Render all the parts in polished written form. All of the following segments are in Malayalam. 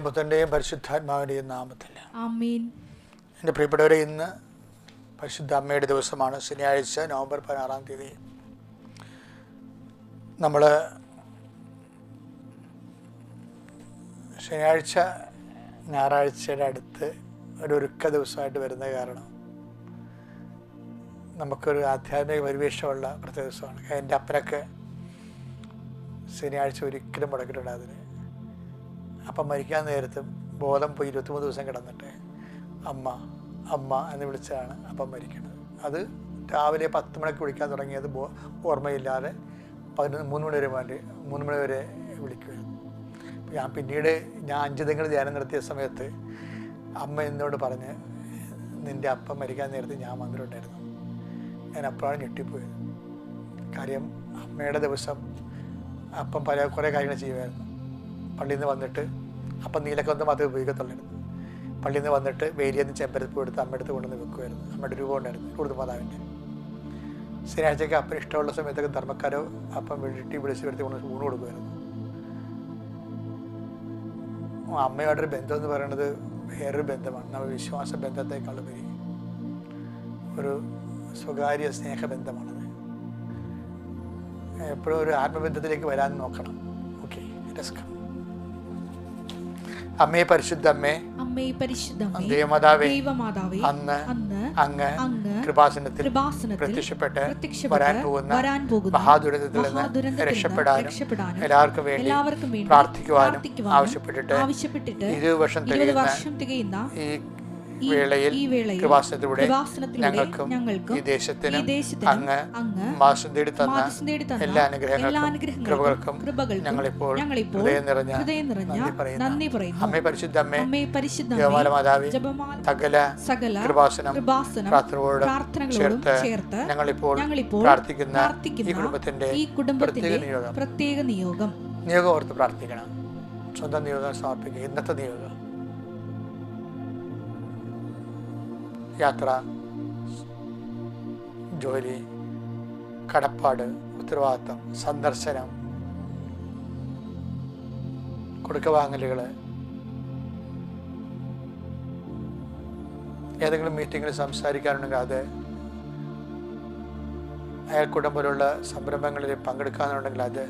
പുത്രൻ്റെയും പരിശുദ്ധാത്മാവിൻ്റെയും നാമത്തിൽ ആമേൻ. എൻ്റെ പ്രിയപ്പെട്ടവരെ, ഇന്ന് പരിശുദ്ധ അമ്മയുടെ ദിവസമാണ്. ശനിയാഴ്ച നവംബർ 16 നമ്മൾ ശനിയാഴ്ച ഞായറാഴ്ചയുടെ അടുത്ത് ഒരു ഒരുക്ക ദിവസമായിട്ട് വരുന്ന കാരണം നമുക്കൊരു ആധ്യാത്മിക പരിവേഷമുള്ള പ്രത്യേക ദിവസമാണ്. എൻ്റെ അപ്പനൊക്കെ ശനിയാഴ്ച ഒരിക്കലും മുടക്കിയിട്ടുണ്ട്. അതിന് അപ്പം മരിക്കാൻ നേരത്തും ബോധം പോയി 23 ദിവസം കിടന്നിട്ട് അമ്മ അമ്മ എന്ന് വിളിച്ചാണ് അപ്പം മരിക്കുന്നത്. അത് രാവിലെ 10 മണിക്ക് വിളിക്കാൻ തുടങ്ങിയത് ഓർമ്മയില്ലാതെ 3 മണി വരെ വിളിക്കുമായിരുന്നു. ഞാൻ പിന്നീട് 5 ദിനങ്ങൾ ധ്യാനം നടത്തിയ സമയത്ത് അമ്മ എന്നോട് പറഞ്ഞ്, നിൻ്റെ അപ്പം മരിക്കാൻ നേരത്ത് ഞാൻ വന്നിട്ടുണ്ടായിരുന്നു. ഞാൻ അപ്പോഴാണ് ഞെട്ടിപ്പോയത്. കാര്യം അമ്മയുടെ ദിവസം അപ്പം കുറേ കാര്യങ്ങൾ ചെയ്യുമായിരുന്നു. പള്ളിയിൽ നിന്ന് വന്നിട്ട് അപ്പം നീലക്കൊന്നും അത് ഉപയോഗിക്കത്തുള്ളായിരുന്നു. പള്ളിയിൽ നിന്ന് വന്നിട്ട് വേലിയെന്ന് ചെമ്പരത്ത് എടുത്ത് അമ്മയെടുത്ത് കൊണ്ടുവന്ന് വെക്കുമായിരുന്നു. അമ്മയുടെ രൂപം ഉണ്ടായിരുന്നു കൂടുതൽ മാതാവിൻ്റെ. ശനിയാഴ്ചയ്ക്ക് അപ്പം ഇഷ്ടമുള്ള സമയത്തൊക്കെ ധർമ്മക്കാരോ അപ്പം വിളിച്ച് വരുത്തി കൊണ്ട് ഊണ് കൊടുക്കുമായിരുന്നു. അമ്മയോടൊരു ബന്ധം എന്ന് പറയുന്നത് വേറൊരു ബന്ധമാണ്. നമ്മൾ വിശ്വാസ ബന്ധത്തെക്കാളുപരി ഒരു സ്വകാര്യ സ്നേഹബന്ധമാണത്. എപ്പോഴും ഒരു ആത്മബന്ധത്തിലേക്ക് വരാൻ നോക്കണം. ഓക്കെ, രസം. അമ്മേ പരിശുദ്ധ അമ്മേ, ദൈവമാതാവേ, അന്ന് അങ്ങ് കൃപാസനത്തിൽ പ്രത്യക്ഷപ്പെട്ട് വരാൻ പോകുന്ന മഹാദുരന്തത്തിൽ നിന്ന് രക്ഷപ്പെടാനും എല്ലാവർക്കും വേണ്ടി പ്രാർത്ഥിക്കുവാനും ആവശ്യപ്പെട്ടിട്ട് 20 വർഷം തികയുന്ന ഈ വേളയിൽ കൃപാസനത്തിലൂടെ ഞങ്ങൾക്കും ഈ ദേശത്തിനും അങ്ങ് മാസം തേടി തന്ന എല്ലാ അനുഗ്രഹങ്ങൾക്കും കൃപകൾക്കും ഞങ്ങളിപ്പോൾ ഹൃദയം നിറഞ്ഞ നന്ദി പറയുന്നു. അമ്മേ പരിശുദ്ധ അമ്മേ, ജപമാല മാതാവേ, സകല കൃപാസനം പ്രാർത്ഥനകളോടും ചേർത്ത് ഞങ്ങളിപ്പോൾ പ്രാർത്ഥിക്കുന്ന ഈ കുടുംബത്തിന്റെ പ്രത്യേക നിയോഗം ഓർത്ത് പ്രാർത്ഥിക്കണം. സ്വന്തം നിയോഗം സമർപ്പിക്കുക. ഇന്നത്തെ നിയോഗം: യാത്ര, ജോലി, കടപ്പാട്, ഉത്തരവാദിത്തം, സന്ദർശനം, കൊടുക്കവാങ്ങലുകൾ, ഏതെങ്കിലും മീറ്റിങ്ങിൽ സംസാരിക്കാനുണ്ടെങ്കിൽ അത്, അയൽക്കൂട്ടം പോലുള്ള സംരംഭങ്ങളിൽ പങ്കെടുക്കാനുണ്ടെങ്കിൽ അത്,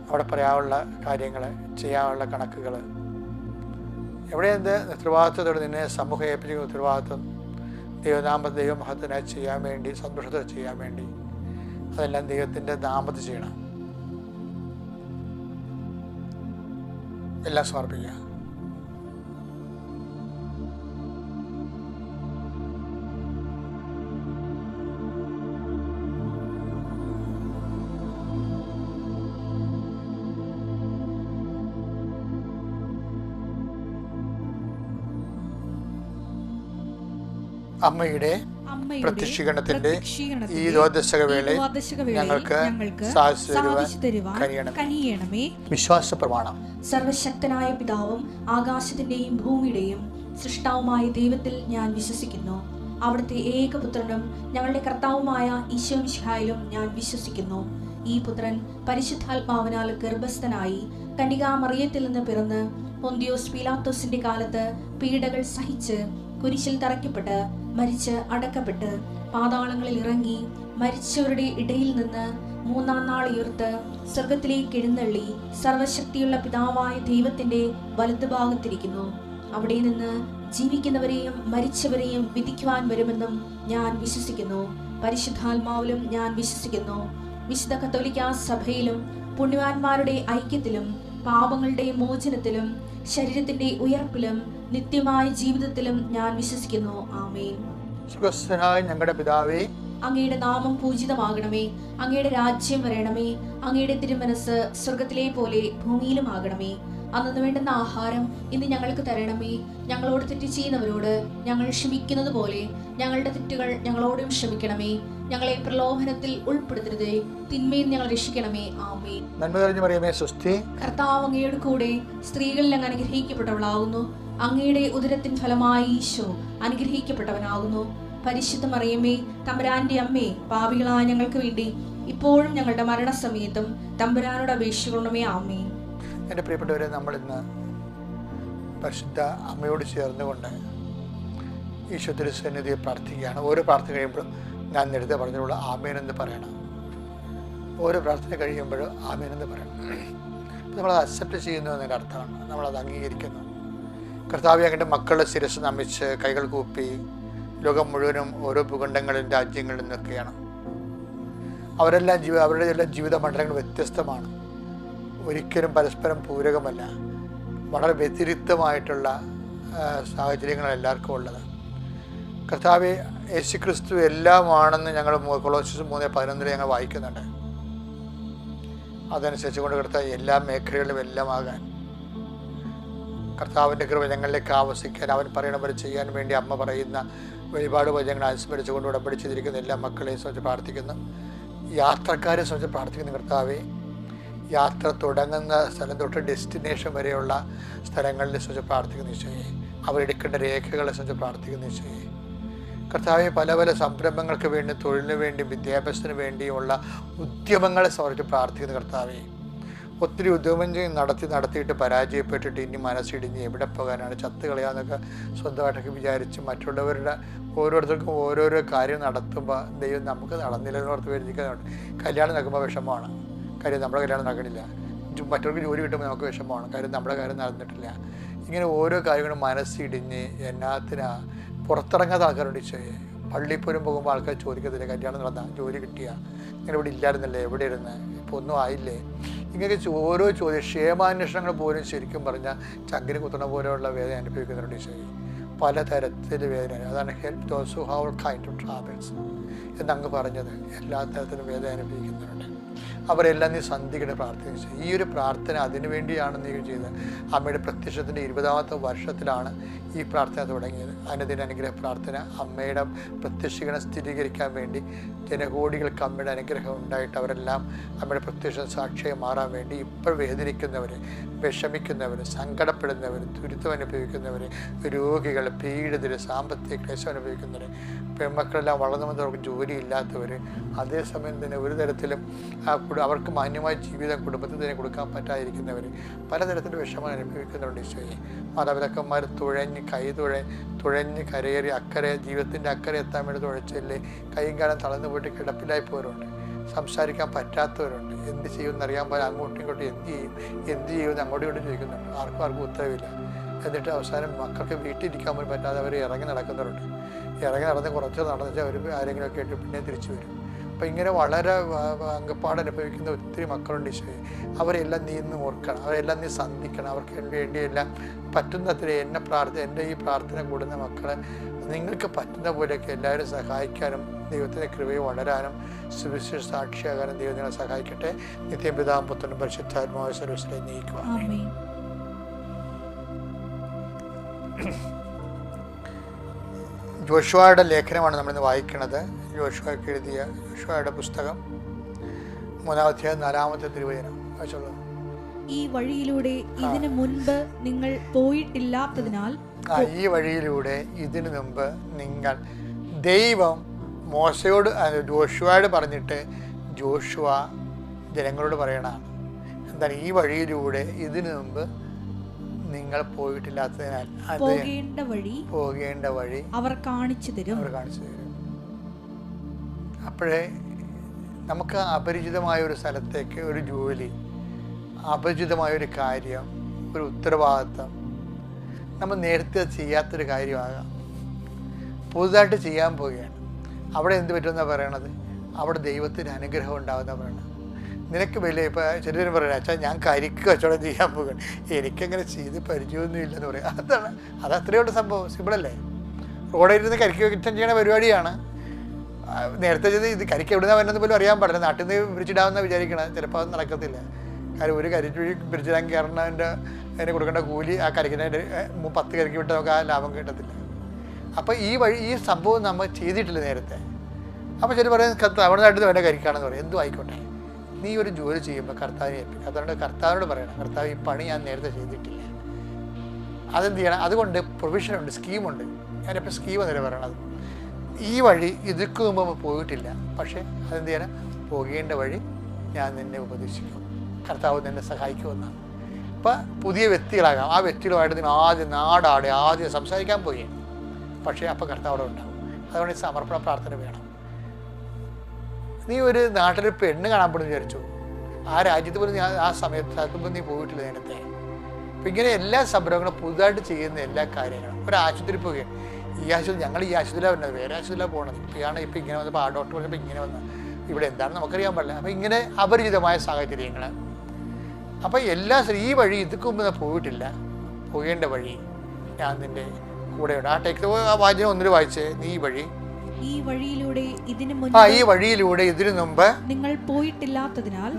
അവിടെ പറയാനുള്ള കാര്യങ്ങൾ, ചെയ്യാനുള്ള കണക്കുകൾ, എവിടെ എന്ത് ഉത്തരവാദിത്വത്തോടെ നിന്നെ സമൂഹം ഏൽപ്പിക്കുന്ന ഉത്തരവാദിത്വം ദൈവമഹത്വത്തിനായി ചെയ്യാൻ വേണ്ടി, സന്തോഷത്തോടെ ചെയ്യാൻ വേണ്ടി, അതെല്ലാം ദൈവത്തിൻ്റെ നാമത്തിൽ ചെയ്യണം. എല്ലാം സമർപ്പിക്കുക. അമ്മയുടെ പ്രത്യക്ഷീകരണത്തിന്റെ ഈ ദ്വാദശകവേളയിൽ ഞങ്ങൾക്ക് സാധിച്ചു കനിയണമേ. വിശ്വാസ പ്രമാണം. സർവശക്തനായ പിതാവും ആകാശത്തിന്റെയും ഭൂമിയുടെയും സൃഷ്ടാവുമായ ദൈവത്തിൽ ഞാൻ വിശ്വസിക്കുന്നു. അവിടുത്തെ ഏകപുത്രനും ഞങ്ങളുടെ കർത്താവുമായ ഈശോ മിശിഹായിലും ഞാൻ വിശ്വസിക്കുന്നു. ഈ പുത്രൻ പരിശുദ്ധാത്മാവിനാൽ ഗർഭസ്ഥനായി കന്യകാമറിയത്തിൽ നിന്ന് പിറന്ന് പൊന്തിയോസ് പീലാത്തോസിന്റെ കാലത്ത് പീഡകൾ സഹിച്ച് കുരിശിൽ തറയ്ക്കപ്പെട്ട് മരിച്ച് അടക്കപ്പെട്ട് പാതാളങ്ങളിൽ ഇറങ്ങി മരിച്ചവരുടെ ഇടയിൽ നിന്ന് 3-ാം നാൾ ഉയർത്ത് സ്വർഗത്തിലേക്ക് എഴുന്നള്ളി സർവശക്തിയുള്ള പിതാവായ ദൈവത്തിന്റെ വലതുഭാഗത്തിരിക്കുന്നു. അവിടെ നിന്ന് ജീവിക്കുന്നവരെയും മരിച്ചവരെയും വിധിക്കുവാൻ വരുമെന്നും ഞാൻ വിശ്വസിക്കുന്നു. പരിശുദ്ധാത്മാവിലും ഞാൻ വിശ്വസിക്കുന്നു. വിശുദ്ധ കത്തോലിക്കാ സഭയിലും പുണ്യവാന്മാരുടെ ഐക്യത്തിലും പാപങ്ങളുടെ മോചനത്തിലും ശരീരത്തിന്റെ ഉയർപ്പിലും നിത്യമായ ജീവിതത്തിലും ഞാൻ വിശ്വസിക്കുന്നു. ആമേൻ. സുഖസ്ഥനായ ഞങ്ങളുടെ പിതാവേ, അങ്ങയുടെ നാമം പൂജിതമാകണമേ. അങ്ങയുടെ രാജ്യം വരണമേ. അങ്ങയുടെ തിരുമനസ് സ്വർഗത്തിലെ പോലെ ഭൂമിയിലും ആകണമേ. അന്നു വേണ്ടുന്ന ആഹാരം ഇന്ന് ഞങ്ങൾക്ക് തരണമേ. ഞങ്ങളോട് തെറ്റ് ചെയ്യുന്നവരോട് ഞങ്ങൾ ക്ഷമിക്കുന്നത് പോലെ ഞങ്ങളുടെ തെറ്റുകൾ ഞങ്ങളോടും ക്ഷമിക്കണമേ. ഞങ്ങളെ പ്രലോഭനത്തിൽ ഉൾപ്പെടുത്തരുതേ, തിന്മയിൽ ഞങ്ങൾ രക്ഷിക്കണമേ. ആമേൻ. നന്മ നിറഞ്ഞ മറിയമേ, സ്വസ്തി. കർത്താവ് അങ്ങയുടെ കൂടെ സ്ത്രീകളിൽ അങ്ങ് അനുഗ്രഹിക്കപ്പെട്ടവളാകുന്നു. അങ്ങയുടെ ഉദരത്തിൻ ഫലമായി ഈശോ അനുഗ്രഹിക്കപ്പെട്ടവനാകുന്നു. പരിശുദ്ധ മറിയമേ, തമ്പുരാന്റെ അമ്മേ, പാപികളായ ഞങ്ങൾക്ക് വേണ്ടി ഇപ്പോഴും ഞങ്ങളുടെ മരണസമയത്തും തമ്പുരാനോട് അപേക്ഷിക്കണമേ. ആമേൻ. എൻ്റെ പ്രിയപ്പെട്ടവരെ, നമ്മളിന്ന് പരിശുദ്ധ അമ്മയോട് ചേർന്നുകൊണ്ട് ഈശോ തിരുസന്നിധിയെ പ്രാർത്ഥിക്കുകയാണ്. ഓരോ പ്രാർത്ഥന കഴിയുമ്പോഴും ഞാൻ നേരത്തെ പറഞ്ഞുള്ള ആമേനെന്ന് പറയണം. ഓരോ പ്രാർത്ഥന കഴിയുമ്പോഴും ആമേനെന്ന് പറയണം. നമ്മളത് അക്സെപ്റ്റ് ചെയ്യുന്നു എന്നതിൻ്റെ അർത്ഥമാണ്, നമ്മളത് അംഗീകരിക്കുന്നു. കർത്താവേ, അങ്ങയുടെ മക്കളുടെ ശിരസ് നമിച്ച് കൈകൾ കൂപ്പി ലോകം മുഴുവനും ഓരോ ഭൂഖണ്ഡങ്ങളിലും രാജ്യങ്ങളിൽ നിന്നൊക്കെയാണ്. അവരുടെ എല്ലാ ജീവിത മണ്ഡലങ്ങൾ വ്യത്യസ്തമാണ്, ഒരിക്കലും പരസ്പരം പൂരകമല്ല. വളരെ വ്യതിരിക്തമായിട്ടുള്ള സാഹചര്യങ്ങളാണ് എല്ലാവർക്കും ഉള്ളത്. കർത്താവേ, യേശുക്രിസ്തു എല്ലാമാണെന്ന് ഞങ്ങൾ കൊളോസ്യസ് 3:11 ഞങ്ങൾ വായിക്കുന്നുണ്ട്. അതനുസരിച്ച് കൊണ്ട് കർത്താവ് എല്ലാ മേഖലകളിലും എല്ലാമാകാൻ, കർത്താവിൻ്റെ കൃപ ഞങ്ങളിലേക്ക് ആവസിക്കാൻ, അവൻ പറയണ പോലെ ചെയ്യാൻ വേണ്ടി അമ്മ പറയുന്ന വഴിപാട് വചനങ്ങൾ അനുസ്മരിച്ചുകൊണ്ട് ഉടമ്പടി ചെയ്തിരിക്കുന്ന എല്ലാ മക്കളെയും സംബന്ധിച്ച് പ്രാർത്ഥിക്കുന്നു. യാത്രക്കാരെ സംബന്ധിച്ച് പ്രാർത്ഥിക്കുന്ന കർത്താവെ, യാത്ര തുടങ്ങുന്ന സ്ഥലം തൊട്ട് ഡെസ്റ്റിനേഷൻ വരെയുള്ള സ്ഥലങ്ങളിൽ സംബന്ധിച്ച് പ്രാർത്ഥിക്കുന്ന ഈശോയെ, അവരെടുക്കേണ്ട രേഖകളെ സംബന്ധിച്ച് പ്രാർത്ഥിക്കുന്ന ഈശോയെ, കർത്താവെ, പല പല സംരംഭങ്ങൾക്ക് വേണ്ടി, തൊഴിലിന് വേണ്ടി, വിദ്യാഭ്യാസത്തിന് വേണ്ടിയുള്ള ഉദ്യമങ്ങളെ സംബന്ധിച്ച് പ്രാർത്ഥിക്കുന്ന കർത്താവെ, ഒത്തിരി ഉദ്യമം നടത്തിയിട്ട് പരാജയപ്പെട്ടിട്ട് ഇനി മനസ്സിടിഞ്ഞ് എവിടെ പോകാനാണ്, ചത്ത് കളയാന്നൊക്കെ സ്വന്തമായിട്ടൊക്കെ വിചാരിച്ച് മറ്റുള്ളവരുടെ ഓരോരുത്തർക്കും ഓരോരോ കാര്യം നടത്തുമ്പോൾ ദൈവം നമുക്ക് നടന്നില്ലെന്ന് ഓർത്ത് വിചാരിക്കുന്നുണ്ട്. കല്യാണം നടക്കുമ്പോൾ വിഷമമാണ്, കാര്യം നമ്മുടെ കല്യാണം നടക്കണില്ല. മറ്റവർക്ക് ജോലി കിട്ടുമ്പോൾ നമുക്ക് വിഷമമാണ്, കാര്യം നമ്മുടെ കാര്യം നടന്നിട്ടില്ല. ഇങ്ങനെ ഓരോ കാര്യങ്ങളും മനസ്സിടിഞ്ഞ് എന്നാത്തിനാ പുറത്തിറങ്ങാത്ത ആൾക്കാരുണ്ട്. ഈശോയെ, പള്ളിയിൽ പോലും പോകുമ്പോൾ ആൾക്കാർ ചോദിക്കത്തില്ല, കല്യാണം നടന്ന, ജോലി കിട്ടിയ, ഇങ്ങനെ ഇവിടെ ഇല്ലായിരുന്നല്ലേ, എവിടെ ഇരുന്ന്, ഇപ്പോൾ ഒന്നും ആയില്ലേ, ഇങ്ങനെ ഓരോ ക്ഷേമാന്വേഷണങ്ങൾ പോലും ശരിക്കും പറഞ്ഞാൽ ചങ്കിന് കുത്തണ പോലെയുള്ള വേദന അനുഭവിക്കുന്നുണ്ട് ഈശോയെ. പലതരത്തിൽ വേദന. അതാണ് help those who have kind of travels എന്നങ്ങ് പറഞ്ഞത്. എല്ലാ തരത്തിലും വേദന അനുഭവിക്കുന്നുണ്ട്. അവരെല്ലാം നീ സന്ധിക്കണ പ്രാർത്ഥിച്ചു. ഈ ഒരു പ്രാർത്ഥന അതിനു വേണ്ടിയാണ് നീ ചെയ്തത്. അമ്മയുടെ പ്രത്യക്ഷത്തിൻ്റെ 20ാമത്തെ വർഷത്തിലാണ് ഈ പ്രാർത്ഥന തുടങ്ങിയത്. അനുദിന അനുഗ്രഹ പ്രാർത്ഥന, അമ്മയുടെ പ്രത്യക്ഷീകരണം സ്ഥിരീകരിക്കാൻ വേണ്ടി ജനകോടികൾക്ക് അമ്മയുടെ അനുഗ്രഹം ഉണ്ടായിട്ട് അവരെല്ലാം അമ്മയുടെ പ്രത്യക്ഷ സാക്ഷിയായി മാറാൻ വേണ്ടി ഇപ്പോൾ വേദനിക്കുന്നവർ, വിഷമിക്കുന്നവർ, സങ്കടപ്പെടുന്നവർ, ദുരിതം അനുഭവിക്കുന്നവർ, രോഗികൾ, പീഡിതർ, സാമ്പത്തിക ക്ലേശം അനുഭവിക്കുന്നവർ, പെൺമക്കളെല്ലാം വളർന്നു വന്നവർക്ക് ജോലിയില്ലാത്തവർ, അതേസമയം തന്നെ ഒരു തരത്തിലും അവർക്ക് മാന്യമായ ജീവിതം കുടുംബത്തിൽ തന്നെ കൊടുക്കാൻ പറ്റാതിരിക്കുന്നവർ, പലതരത്തിലും വിഷമം അനുഭവിക്കുന്നുണ്ട് ഈശോയെ. മാതാപിതാക്കന്മാർ തുഴഞ്ഞ് കരയേറി അക്കരെ ജീവിതത്തിൻ്റെ അക്കരെ എത്താൻ വേണ്ടി തുഴച്ചില്ലേ കൈയും കാലം തളർന്നു പോയിട്ട് കിടപ്പിലായി പോയവരുണ്ട്, സംസാരിക്കാൻ പറ്റാത്തവരുണ്ട്, എന്ത് ചെയ്യുമെന്ന് അറിയാൻ പോലെ അങ്ങോട്ടും ഇങ്ങോട്ടും എന്ത് ചെയ്യുമെന്ന് അങ്ങോട്ടും ഇങ്ങോട്ടും ചോദിക്കുന്നുണ്ട്. ആർക്കും ഉത്തരവില്ല. എന്നിട്ട് അവസാനം മക്കൾക്ക് വീട്ടിലിരിക്കാൻ പോലും പറ്റാതെ അവർ ഇറങ്ങി നടക്കുന്നവരുണ്ട്. ഇറങ്ങി നടന്ന് കുറച്ച് നടന്നിട്ട് അവർ ആരെങ്കിലുമൊക്കെ ആയിട്ട് പിന്നെ തിരിച്ചു വരും. അപ്പം ഇങ്ങനെ വളരെ അങ്കപ്പാട് അനുഭവിക്കുന്ന ഒത്തിരി മക്കളുണ്ട് ഈശോയെ. അവരെല്ലാം നീ ഇന്ന് ഓർക്കണം, അവരെല്ലാം നീ സന്ധിക്കണം. അവർക്ക് വേണ്ടിയെല്ലാം പറ്റുന്നത്ര എൻ്റെ ഈ പ്രാർത്ഥന കൂടുന്ന മക്കളെ നിങ്ങൾക്ക് പറ്റുന്ന പോലെയൊക്കെ എല്ലാവരും സഹായിക്കാനും ദൈവത്തിൻ്റെ കൃപയെ വളരാനും സുവിശേഷ സാക്ഷിയാകാനും ദൈവം നിങ്ങളെ സഹായിക്കട്ടെ. നിത്യം പിതാവും പുത്രനും പരിശുദ്ധാത്മാവായ സർവ്വസ്വരേ നയിക്കുക. ജോഷുവയുടെ ലേഖനമാണ് നമ്മളിന്ന് വായിക്കുന്നത്. ജോഷുവയ്ക്ക് എഴുതിയ ജോഷുവയുടെ പുസ്തകം 3-ാം അധ്യായം 4-ാമത്തെ തിരുവചനം വായിച്ചോളൂ. ഈ വഴിയിലൂടെ ഇതിനു മുൻപ് നിങ്ങൾ പോയിട്ടില്ലാത്തതിനാൽ ഈ വഴിയിലൂടെ ഇതിനു മുമ്പ് നിങ്ങൾ, ദൈവം മോശയോട് ജോഷുവയോട് പറഞ്ഞിട്ട് ജോഷുവ ജനങ്ങളോട് പറയണതാണ്. എന്താണ്? ഈ വഴിയിലൂടെ ഇതിനു മുമ്പ് നിങ്ങൾ പോയിട്ടില്ലാത്തതിനാൽ പോകേണ്ട വഴി അവർ കാണിച്ചു തരും. അപ്പോഴേ നമുക്ക് അപരിചിതമായ ഒരു സ്ഥലത്തേക്ക് ഒരു ജോലി, അപരിചിതമായൊരു കാര്യം, ഒരു ഉത്തരവാദിത്വം, നമ്മൾ നേരത്തെ ചെയ്യാത്തൊരു കാര്യമാകാം, പുതുതായിട്ട് ചെയ്യാൻ പോവുകയാണ്. അവിടെ എന്ത് പറ്റുമെന്നാണ് പറയണത്? അവിടെ ദൈവത്തിന് അനുഗ്രഹം ഉണ്ടാകുന്ന പറയണത്. നിനക്ക് വലിയ ഇപ്പോൾ ചെറിയൊരു പറയണ, അച്ഛാ ഞാൻ കരിക്ക് കച്ചവടം ചെയ്യാൻ പോകുകയാണ്, എനിക്കങ്ങനെ ചെയ്ത് പരിചയമൊന്നും ഇല്ലെന്ന് പറയാം. അത് അത്രയുള്ള സംഭവം. സിമ്പിളല്ലേ? റോഡിൽ ഇരുന്ന് കരിക്ക് കിറ്റം ചെയ്യണ പരിപാടിയാണ്. നേരത്തെ ചെയ്ത് ഇത് കരിക്ക് എവിടുന്ന വരുന്നത് പോലും അറിയാൻ പാടില്ല. നാട്ടിൽ നിന്ന് പിരിച്ചിടാമെന്ന് വിചാരിക്കണം. ചിലപ്പോൾ അത് നടക്കത്തില്ല. കാര്യം ഒരു കരിക്ക് പിരിച്ചിടാൻ കയറണതിൻ്റെ അതിന് കൊടുക്കേണ്ട കൂലി ആ കരിക്കിനെ 10 കരിക്ക് വിട്ട് നമുക്ക് ആ ലാഭം കിട്ടത്തില്ല. അപ്പോൾ ഈ സംഭവം നമ്മൾ ചെയ്തിട്ടില്ല നേരത്തെ. അപ്പോൾ ചില പറയുന്നത് അവിടെ നാട്ടിൽ വേണ്ട കരിക്കാണെന്ന് പറയും. എന്തും ആയിക്കോട്ടെ, നീ ഒരു ജോലി ചെയ്യുമ്പോൾ കർത്താവിനെ ഏൽപ്പിക്കും. അതുകൊണ്ട് കർത്താവിനോട് പറയണം, കർത്താവ് ഈ പണി ഞാൻ നേരത്തെ ചെയ്തിട്ടില്ല, അതെന്ത് ചെയ്യണം? അതുകൊണ്ട് പ്രൊവിഷനുണ്ട്, സ്കീമുണ്ട്. ഞാനിപ്പോൾ സ്കീം എന്നല്ലേ പറയണത്. ഈ വഴി ഇതിക്ക് മുമ്പ് പോയിട്ടില്ല, പക്ഷേ അതെന്ത് ചെയ്യണം? പോകേണ്ട വഴി ഞാൻ നിന്നെ ഉപദേശിക്കും, കർത്താവ് നിന്നെ സഹായിക്കുമെന്നാണ്. ഇപ്പം പുതിയ വ്യക്തികളാകാം. ആ വ്യക്തികളുമായിട്ട് നിങ്ങൾ ആദ്യം സംസാരിക്കാൻ പോയി. പക്ഷേ അപ്പം കർത്താവ് അവിടെ ഉണ്ടാവും. അതുകൊണ്ട് ഈ സമർപ്പണ പ്രാർത്ഥന വേണം. നീ ഒരു നാട്ടിലൊരു പെണ്ണ് കാണാൻ പെടുന്നു വിചാരിച്ചു, ആ രാജ്യത്ത് പോലും ആ സമയത്ത് നീ പോയിട്ടില്ല നേരത്തെ. അപ്പം ഇങ്ങനെ എല്ലാ സംരംഭങ്ങളും പുതുതായിട്ട് ചെയ്യുന്ന എല്ലാ കാര്യങ്ങളും. ഒരു ആശുപത്രി പോവുകയാണ്, ഞങ്ങൾ ഈ ആശുപത്രിയിലാണ് വരുന്നത്, വേറെ ആശുപത്രിയിലാണ് പോകണത്. ഇപ്പം ഇങ്ങനെ വന്നപ്പോൾ ആ ഡോക്ടർ പറഞ്ഞപ്പോൾ ഇങ്ങനെ വന്നത്, ഇവിടെ എന്താണെന്ന് നമുക്കറിയാൻ പാടില്ല. അപ്പം ഇങ്ങനെ അപരിചിതമായ സാഹചര്യങ്ങൾ. അപ്പം ഈ വഴി ഇതൊക്കെ മുമ്പ് പോയിട്ടില്ല, പോകേണ്ട വഴി ഞാൻ നിൻ്റെ കൂടെയുണ്ട്. ആ ടെക്സ്റ്റ് വാചനം ഒന്നിന് വായിച്ചേ. ഈ വഴിയിലൂടെ ഇതിനു മുമ്പ് നിങ്ങൾ പോയിട്ടില്ലാത്തതിനാൽ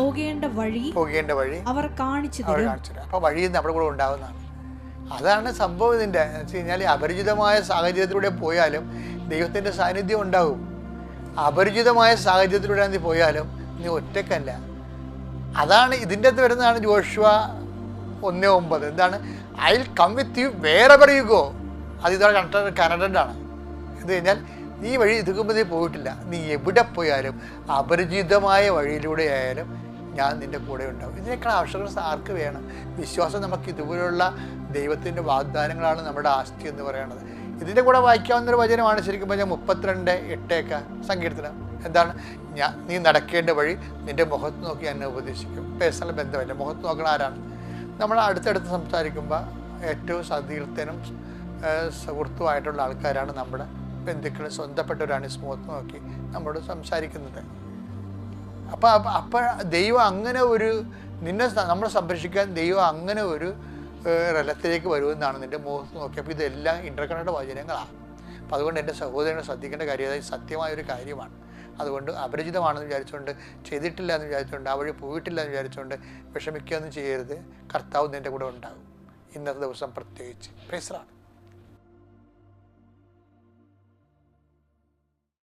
പോകേണ്ട വഴി അവർ കാണിച്ചു തരും. അപ്പോൾ വഴി നമ്മുടെ കൂടെ ഉണ്ടാവുന്നതാണ്. അതാണ് സംഭവം. ഇതിൻ്റെ എന്ന് വെച്ച് കഴിഞ്ഞാൽ അപരിചിതമായ സാഹചര്യത്തിലൂടെ പോയാലും ദൈവത്തിൻ്റെ സാന്നിധ്യം ഉണ്ടാവും. അപരിചിതമായ സാഹചര്യത്തിലൂടെ നീ പോയാലും നീ ഒറ്റക്കല്ല. അതാണ് ഇതിൻ്റെ അകത്ത് വരുന്നതാണ് ജോഷുവ 1:9. എന്താണ്? I will come with you wherever you go. അത് ഇതാണ് കണക്റ്റഡാണ്. എന്ന് കഴിഞ്ഞാൽ ഈ വഴി ഇതുക്കുമ്പോൾ നീ പോയിട്ടില്ല, നീ എവിടെ പോയാലും അപരിചിതമായ വഴിയിലൂടെ ആയാലും ഞാൻ നിൻ്റെ കൂടെ ഉണ്ടാവും. ഇതിനേക്കാൾ ആവശ്യങ്ങൾ ആർക്ക് വേണം? വിശ്വാസം. നമുക്ക് ഇതുപോലുള്ള ദൈവത്തിൻ്റെ വാഗ്ദാനങ്ങളാണ് നമ്മുടെ ആസ്തി എന്ന് പറയുന്നത്. ഇതിൻ്റെ കൂടെ വായിക്കാവുന്നൊരു വചനമാണ് ശരിക്കും പറഞ്ഞാൽ 32:8 സങ്കീർത്തനം. എന്താണ്? നീ നടക്കേണ്ട വഴി നിൻ്റെ മുഖത്ത് നോക്കി എന്നെ ഉപദേശിക്കും. പേഴ്സണൽ ബന്ധമല്ല, മുഖത്ത് നോക്കണ ആരാണ്? നമ്മൾ അടുത്തടുത്ത് സംസാരിക്കുമ്പോൾ ഏറ്റവും സതീർത്ഥനും സുഹൃത്തുമായിട്ടുള്ള ആൾക്കാരാണ് നമ്മുടെ ബന്ധുക്കൾ, സ്വന്തപ്പെട്ടവരാണ്. മുഖത്ത് നോക്കി നമ്മളോട് സംസാരിക്കുന്നത്. അപ്പോൾ ദൈവം അങ്ങനെ ഒരു നമ്മളെ സംരക്ഷിക്കാൻ ദൈവം അങ്ങനെ ഒരു റലത്തിലേക്ക് വരുമെന്നാണ് നിൻ്റെ മുഖത്ത് നോക്കി. അപ്പോൾ ഇതെല്ലാം ഇൻ്റർകണക്റ്റഡ് വചനങ്ങളാണ്. അപ്പോൾ അതുകൊണ്ട് എൻ്റെ സഹോദരനെ ശ്രദ്ധിക്കേണ്ട കാര്യം, അതായത് സത്യമായൊരു കാര്യമാണ്. അതുകൊണ്ട് അപരിചിതമാണെന്ന് വിചാരിച്ചുകൊണ്ട്, ചെയ്തിട്ടില്ല എന്ന് വിചാരിച്ചുകൊണ്ട്, ആ വഴി പോയിട്ടില്ല എന്ന് വിചാരിച്ചുകൊണ്ട് വിഷമിക്കുകയൊന്നും ചെയ്യരുത്. കർത്താവ് നിൻ്റെ കൂടെ ഉണ്ടാകും, ഇന്നത്തെ ദിവസം പ്രത്യേകിച്ച്. Praise the Lord.